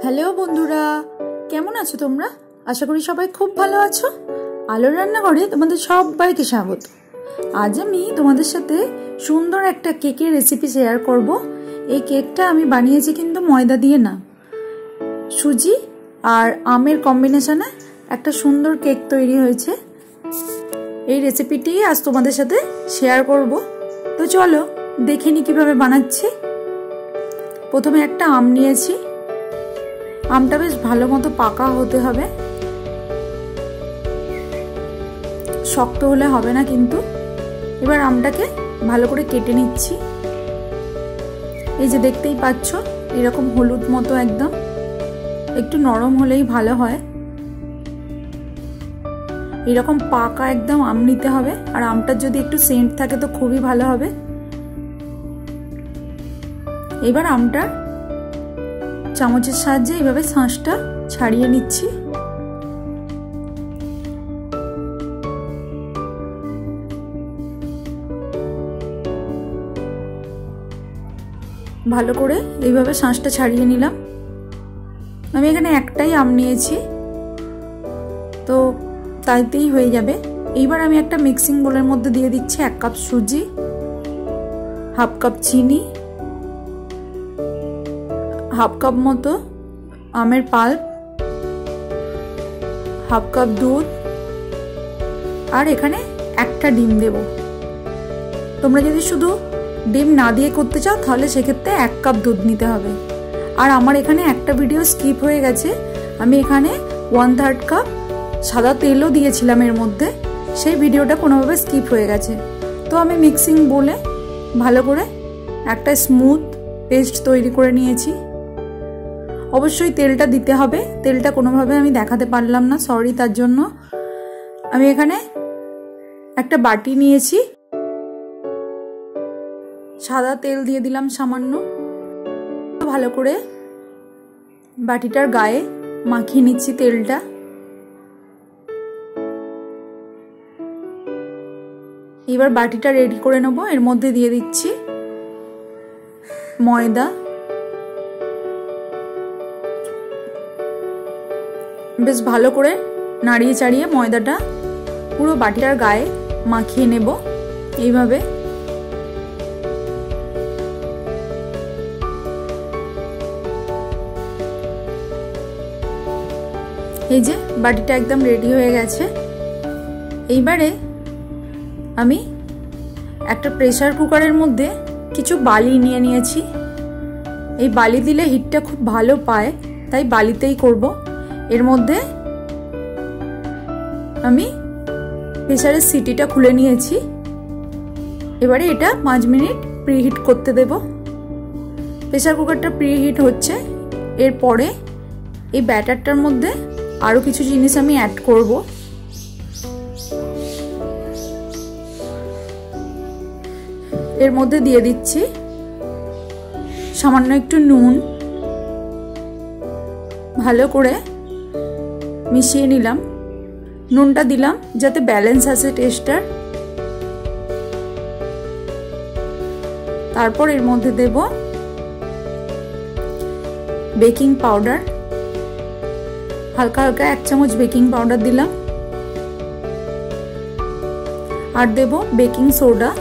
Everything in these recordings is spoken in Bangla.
হ্যালো বন্ধুরা, কেমন আছো তোমরা? আশা করি সবাই খুব ভালো আছো। আলোর রান্নাঘরে তোমাদের সবাইকে স্বাগত। আজ আমি তোমাদের সাথে সুন্দর একটা কেকের রেসিপি শেয়ার করব। এই কেকটা আমি বানিয়েছি কিন্তু ময়দা দিয়ে না, সুজি আর আমের কম্বিনেশনে একটা সুন্দর কেক তৈরি হয়েছে। এই রেসিপিটি আজ তোমাদের সাথে শেয়ার করব। তো চলো দেখে নি কিভাবে বানাচ্ছি। প্রথমে একটা আম নিয়েছি। আমটা বেশ ভালো মতো পাকা হতে হবে, শক্ত হলে হবে না কিন্তু। এবার আমটাকে ভালো করে কেটে নিচ্ছি। এই যে দেখতেই পাচ্ছ, এরকম হলুদ মতো একদম, একটু নরম হলেই ভালো হয়। এরকম পাকা একদম আম নিতে হবে, আর আমটার যদি একটু সেন্ট থাকে তো খুবই ভালো হবে। এবার আমটা চামচের সাহায্যে এইভাবে শাঁসটা ছাড়িয়ে নিচ্ছি। ভালো করে এইভাবে শাঁসটা ছাড়িয়ে নিলাম। আমি এখানে একটাই আম নিয়েছি, তো তাইতেই হয়ে যাবে। এইবার আমি একটা মিক্সিং বোলের মধ্যে দিয়ে দিচ্ছি 1 কাপ সুজি, হাফ কাপ চিনি, হাফ কাপ মতো আমের পাল্প, হাফ কাপ দুধ, আর এখানে একটা ডিম দেব। তোমরা যদি শুধু ডিম না দিয়ে করতে চাও তাহলে সেক্ষেত্রে 1 কাপ দুধ নিতে হবে। আর আমার এখানে একটা ভিডিও স্কিপ হয়ে গেছে, আমি এখানে 1/3 কাপ সাদা তেলও দিয়েছিলাম এর মধ্যে, সেই ভিডিওটা কোনোভাবে স্কিপ হয়ে গেছে। তো আমি মিক্সিং বলে ভালো করে একটা স্মুথ পেস্ট তৈরি করে নিয়েছি। অবশ্যই তেলটা দিতে হবে, তেলটা কোনোভাবে আমি দেখাতে পারলাম না, সরি তার জন্য। আমি এখানে একটা বাটি নিয়েছি, সাদা তেল দিয়ে দিলাম সামান্য। ভালো করে বাটিটার গায়ে মাখিয়ে নিচ্ছি তেলটা। এবার বাটিটা রেডি করে নেব। এর মধ্যে দিয়ে দিচ্ছি ময়দা। বেশ ভালো করে নাড়িয়ে চাড়িয়ে ময়দাটা পুরো বাটিটার গায়ে মাখিয়ে নেব এইভাবে। এই যে বাটিটা একদম রেডি হয়ে গেছে। এইবারে আমি একটা প্রেসার কুকারের মধ্যে কিছু বালি নিয়ে নিয়েছি। এই বালি দিলে হিটটা খুব ভালো পায়, তাই বালিতেই করব। এর মধ্যে আমি প্রেসারের সিটিটা খুলে নিয়েছি। এবারে এটা 5 মিনিট প্রিহিট করতে দেব। প্রেসার কুকারটা প্রিহিট হচ্ছে। এরপরে এই ব্যাটারটার মধ্যে আরো কিছু জিনিস আমি অ্যাড করব। এর মধ্যে দিয়ে দিচ্ছি সামান্য একটু নুন। ভালো করে মিশিয়ে নিলাম। নুনটা দিলাম যাতে ব্যালেন্স আসে টেস্টটার। তারপর এর মধ্যে দেব বেকিং পাউডার, হালকা হালকা 1 চামচ বেকিং পাউডার দিলাম। আর দেব বেকিং সোডা।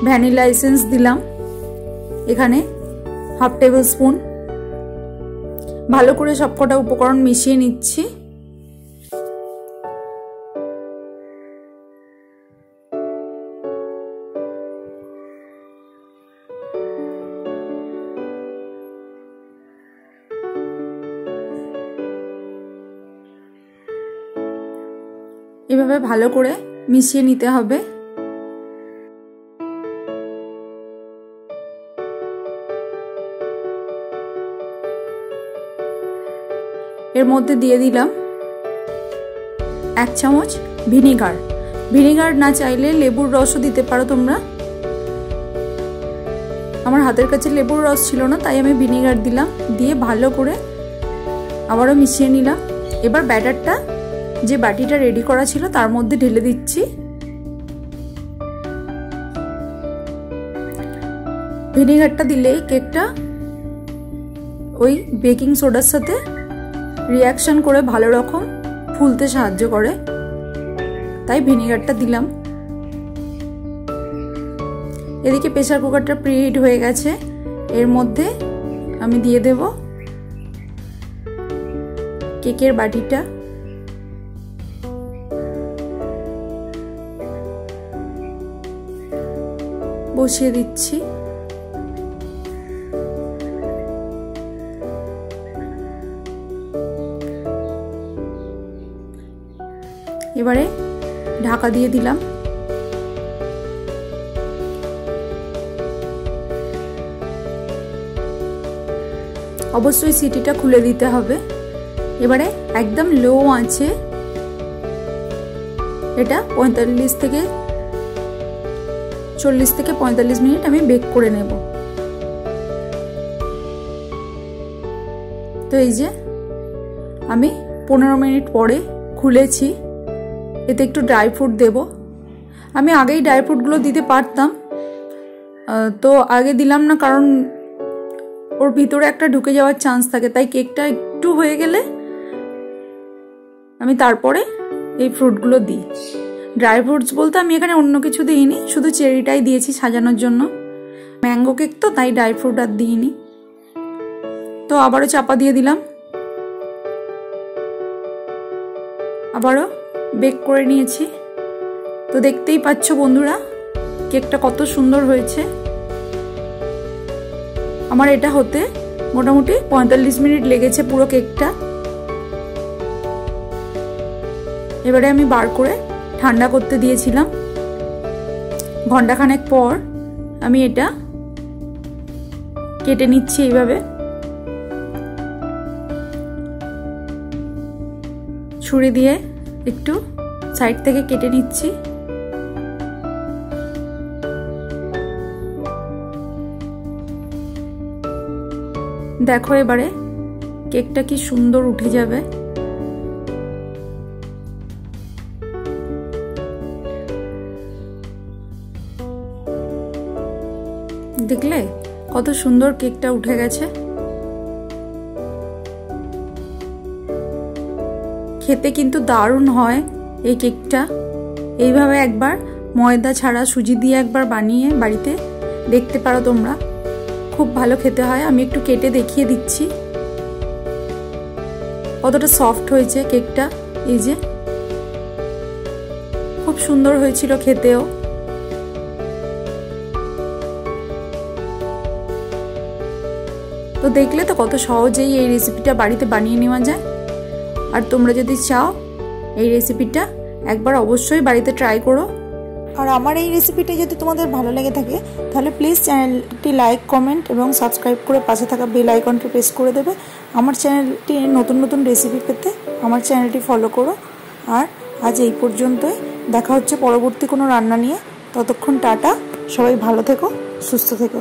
ভ্যানিলা এসেন্স দিলাম এখানে হাফ টেবিল স্পুন। ভালো করে সবকটা উপকরণ মিশিয়ে নিচ্ছি। এভাবে ভালো করে মিশিয়ে নিতে হবে। এর মধ্যে দিয়ে দিলাম 1 চামচ ভিনিগার। ভিনিগার না চাইলে লেবুর রসও দিতে পারো তোমরা। আমার হাতের কাছে লেবুর রস ছিল না, তাই আমি ভিনিগার দিলাম। দিয়ে ভালো করে আবারও মিশিয়ে নিলাম। এবার ব্যাটারটা যে বাটিটা রেডি করা ছিল তার মধ্যে ঢেলে দিচ্ছি। ভিনেগারটা দিলেই কেকটা ওই বেকিং সোডার সাথে রিয়াকশন করে ভালো রকম ফুলতে সাহায্য করে, তাই ভিনেগারটা দিলাম। এদিকে প্রেসার কুকারটা প্রিহিট হয়ে গেছে, এর মধ্যে আমি দিয়ে দেব কেকের বাটিটা। বসিয়ে দিচ্ছি। এবারে ঢাকা দিয়ে দিলাম। অবশ্যই সিটিটা খুলে দিতে হবে। এবারে একদম লো আঁচে এটা 40 থেকে 45 মিনিট আমি বেক করে নেব। তো এই যে আমি 15 মিনিট পরে খুলেছি। এতে একটু ড্রাই ফ্রুট দেব। আমি আগেই ড্রাই ফ্রুটগুলো দিতে পারতাম, তো আগে দিলাম না, কারণ ওর ভিতরে একটা ঢুকে যাওয়ার চান্স থাকে, তাই কেকটা একটু হয়ে গেলে আমি তারপরে এই ফ্রুটগুলো দিই। ড্রাই ফ্রুটস বলতে আমি এখানে অন্য কিছু দিইনি, শুধু চেরিটাই দিয়েছি সাজানোর জন্য। ম্যাঙ্গো কেক তো, তাই ড্রাই ফ্রুট আর দিইনি। তো আবারও চাপা দিয়ে দিলাম, আবারও বেক করে নিয়েছি। তো দেখতেই পাচ্ছ বন্ধুরা কেকটা কত সুন্দর হয়েছে। আমার এটা হতে মোটামুটি 45 মিনিট লেগেছে পুরো কেকটা। এবারে আমি বার করে ঠান্ডা করতে দিয়েছিলাম। ঘন্টাখানেক পর আমি এটা কেটে নিচ্ছি এইভাবে। ছুরি দিয়ে একটু সাইড থেকে কেটে নিচ্ছি। দেখো এবারে কেকটা কি সুন্দর উঠে যাবে। দেখলে কত সুন্দর কেকটা উঠে গেছে। খেতে কিন্তু দারুণ হয় এই কেকটা। এইভাবে একবার ময়দা ছাড়া সুজি দিয়ে একবার বানিয়ে বাড়িতে দেখতে পারো তোমরা, খুব ভালো খেতে হয়। আমি একটু কেটে দেখিয়ে দিচ্ছি কতটা সফট হয়েছে কেকটা। এই যে খুব সুন্দর হয়েছিল খেতেও। তো দেখলে তো কত সহজেই এই রেসিপিটা বাড়িতে বানিয়ে নেওয়া যায়। আর তোমরা যদি চাও এই রেসিপিটা একবার অবশ্যই বাড়িতে ট্রাই করো। আর আমার এই রেসিপিটা যদি তোমাদের ভালো লেগে থাকে তাহলে প্লিজ চ্যানেলটি লাইক, কমেন্ট এবং সাবস্ক্রাইব করে পাশে থাকা বেল আইকনটি প্রেস করে দেবে। আমার চ্যানেলটি নতুন নতুন রেসিপি পেতে আমার চ্যানেলটি ফলো করো। আর আজ এই পর্যন্তই, দেখা হচ্ছে পরবর্তী কোনো রান্না নিয়ে। ততক্ষণ টাটা, সবাই ভালো থেকো, সুস্থ থেকো।